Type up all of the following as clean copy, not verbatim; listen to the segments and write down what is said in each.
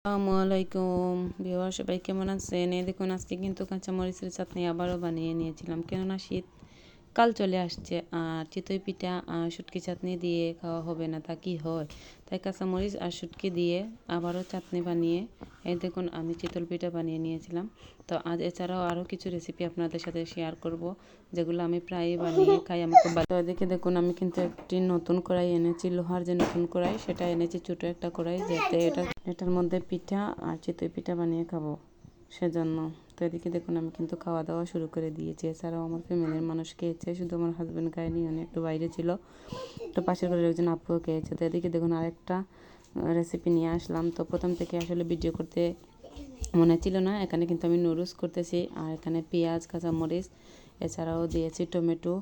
আসসালামু আলাইকুম ভিউয়ার, সবাই কেমন আছেন? এই দেখুন, আজকে কিন্তু কাঁচামরিচের চাটনি আবারও বানিয়ে নিয়েছিলাম, কেননা শীতকাল চলে আসছে আর চিতই পিঠা আর শুটকি চাটনি দিয়ে খাওয়া হবে না, তা কি হয়? তাই কাঁচামরিচ আর শুটকি দিয়ে আবারও চাটনি বানিয়ে এই দেখুন আমি চিতল পিঠা বানিয়ে নিয়েছিলাম। তো আজ এছাড়াও আরও কিছু রেসিপি আপনাদের সাথে শেয়ার করব, যেগুলো আমি প্রায়ই বানিয়ে খাই, আমার খুব ভালো। দেখে দেখুন, আমি কিন্তু একটি নতুন কড়াই এনেছি, লোহার যে নতুন কড়াই সেটা এনেছি, ছোটো একটা কড়াই, যাতে এটার মধ্যে পিঠা আর চিতই পিঠা বানিয়ে খাবো সেজন্য। তো এদিকে দেখুন, আমি কিন্তু খাওয়া দাওয়া শুরু করে দিয়েছি। এছাড়াও আমার ফ্যামিলির মানুষ খেয়েছে, শুধু আমার হাজব্যান্ড খায়নি, উনি একটু বাইরে ছিল। তো পাশের ঘরের একজন আপুও খেয়েছে। তো এদিকে দেখুন, আরেকটা রেসিপি নিয়ে আসলাম। তো প্রথম থেকে আসলে ভিডিও করতে মনে ছিল না। এখানে কিন্তু আমি নুডলস করতেছি, আর এখানে পেঁয়াজ, কাঁচামরিচ, এছাড়াও দিয়েছি টমেটো,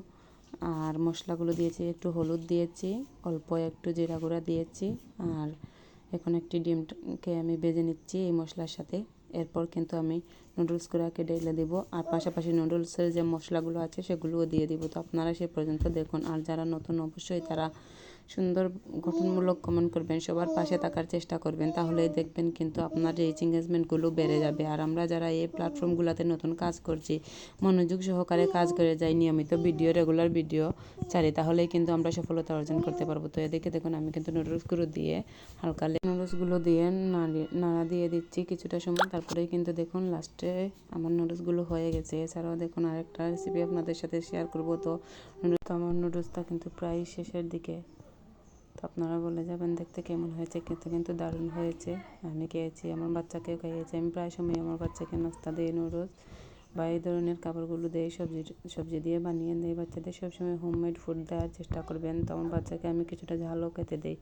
আর মশলাগুলো দিয়েছি, একটু হলুদ দিয়েছি, অল্প একটু জিরা গুঁড়া দিয়েছি, আর এখন একটি ডিমকে আমি ভেজে নিচ্ছি এই মশলার সাথে। এরপর কিন্তু আমি নুডলসগুলোকে ঢেলে দিব, আর পাশাপাশি নুডলসের যে মশলাগুলো আছে সেগুলোও দিয়ে দিব। তো আপনারা সে পর্যন্ত দেখুন, আর যারা নতুন অবশ্যই তারা সুন্দর গঠনমূলক কমেন্ট করবেন, সবার পাশে থাকার চেষ্টা করবেন, তাহলেই দেখবেন কিন্তু আপনার রিচ এঙ্গেজমেন্টগুলো বেড়ে যাবে। আর আমরা যারা এই প্ল্যাটফর্মগুলোতে নতুন কাজ করছি, মনোযোগ সহকারে কাজ করে যাই, নিয়মিত রেগুলার ভিডিও ছাড়ি, তাহলেই কিন্তু আমরা সফলতা অর্জন করতে পারবো। তো এদিকে দেখুন, আমি কিন্তু নুডলসগুলো দিয়ে হালকা নুডলসগুলো দিয়ে নাড়া দিয়ে দিচ্ছি কিছুটা সময়। তারপরেই কিন্তু দেখুন লাস্টে আমার নুডলসগুলো হয়ে গেছে। এছাড়াও দেখুন, আরেকটা রেসিপি আপনাদের সাথে শেয়ার করবো। তো আমার নুডলসটা কিন্তু প্রায় শেষের দিকে। তো আপনারা বলে যাবেন দেখতে কেমন হয়েছে, কিন্তু দারুণ হয়েছে। আমি খেয়েছি, আমার বাচ্চাকেও খাইয়েছি। আমি প্রায় সময় আমার বাচ্চাকে নাস্তা দিই নুডলস বা এই ধরনের খাবারগুলো দিয়ে, সবজি দিয়ে বানিয়ে দিই বাচ্চাদের। সবসময় হোমমেড ফুড দেওয়ার চেষ্টা করবেন। তো আমার বাচ্চাকে আমি কিছুটা ঝালও খেতে দিই।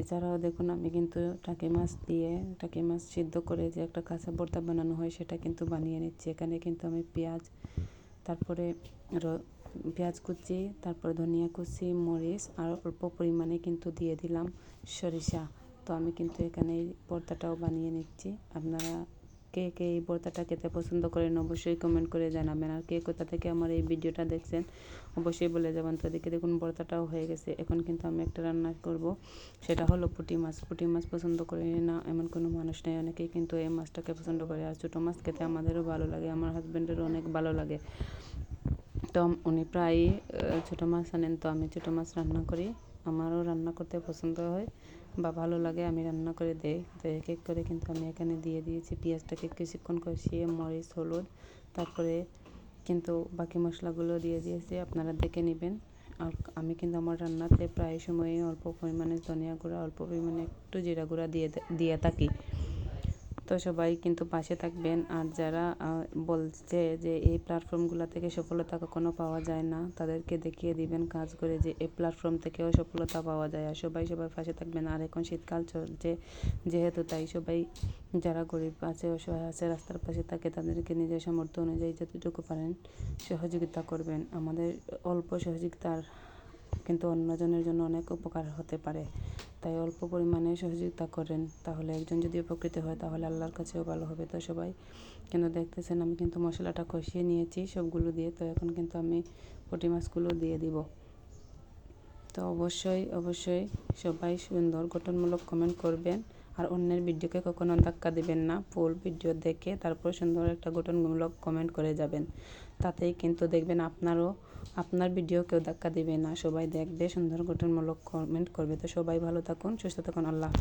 এছাড়াও দেখুন, আমি কিন্তু টাকি মাছ সিদ্ধ করে যে একটা কাঁচা ভর্তা বানানো হয়, সেটা কিন্তু বানিয়ে নিচ্ছি। এখানে কিন্তু আমি তারপরে পেঁয়াজ কুচি, তারপর ধনিয়া কুচি, মরিচ, আর অল্প পরিমাণে কিন্তু দিয়ে দিলাম সরিষা। তো আমি কিন্তু এখানে এই ভর্তাটাও বানিয়ে নিচ্ছি। আপনারা কে কে এই ভর্তাটা খেতে পছন্দ করেন অবশ্যই কমেন্ট করে জানাবেন, আর কে কোথা থেকে আমার এই ভিডিওটা দেখছেন অবশ্যই বলে যাবেন। তো এদিকে দেখুন, ভর্তাটাও হয়ে গেছে। এখন কিন্তু আমি একটা রান্না করব, সেটা হলো পুঁটি মাছ পছন্দ করে না এমন কোনো মানুষ নেই, অনেকেই কিন্তু এই মাছটাকে পছন্দ করে। আর ছোটো মাছ খেতে আমাদেরও ভালো লাগে, আমার হাজব্যান্ডেরও অনেক ভালো লাগে। তো উনি প্রায়ই ছোটো মাছ আনেন, তো আমি ছোটো মাছ রান্না করি। আমারও রান্না করতে পছন্দ হয় বা ভালো লাগে, আমি রান্না করে দেই। তো এক এক করে কিন্তু আমি এখানে দিয়ে দিয়েছি। পেঁয়াজটাকে কিছুক্ষণ কষিয়ে মরিচ, হলুদ, তারপরে কিন্তু বাকি মশলাগুলো দিয়ে দিয়েছি, আপনারা দেখে নেবেন। আর আমি কিন্তু আমার রান্নাতে প্রায় সময়ই অল্প পরিমাণে ধনিয়া গুঁড়া, অল্প পরিমাণে একটু জিরা গুঁড়া দিয়ে থাকি। তো সবাই কিন্তু পাশে থাকবেন। আর যারা বলছে যে এই প্ল্যাটফর্মগুলো থেকে সফলতা কখনো পাওয়া যায় না, তাদেরকে দেখিয়ে দিবেন কাজ করে যে এই প্ল্যাটফর্ম থেকেও সফলতা পাওয়া যায়। আর সবার পাশে থাকবেন। আর এখন শীতকাল চলছে যেহেতু, তাই সবাই যারা গরিব আছে, অসহায় আছে, রাস্তার পাশে থাকে, তাদেরকে নিজের সামর্থ্য অনুযায়ী যতটুকু পারেন সহযোগিতা করবেন। আমাদের অল্প সহযোগিতার কিন্তু অন্যজনের জন্য অনেক উপকার হতে পারে। তাই অল্প পরিমাণে সহযোগিতা করেন, তাহলে একজন যদি উপকৃত হয় তাহলে আল্লাহর কাছেও ভালো হবে। তো সবাই কিন্তু দেখতেছেন, আমি কিন্তু মশলাটা কষিয়ে নিয়েছি সবগুলো দিয়ে। তো এখন কিন্তু আমি পুঁটি মাছগুলো দিয়ে দিব। তো অবশ্যই সবাই সুন্দর গঠনমূলক কমেন্ট করবেন, আর অন্যের ভিডিওকে কখনো ধাক্কা দিবেন না। ফুল ভিডিও দেখে তারপর সুন্দর একটা গঠনমূলক কমেন্ট করে যাবেন, তাতেই কিন্তু দেখবেন আপনার ভিডিও কেউ ধাক্কা দিবে না, সবাই দেখবে, সুন্দর গঠনমূলক কমেন্ট করবে। তো সবাই ভালো থাকুন, সুস্থ থাকুন, আল্লাহ হাফেজ।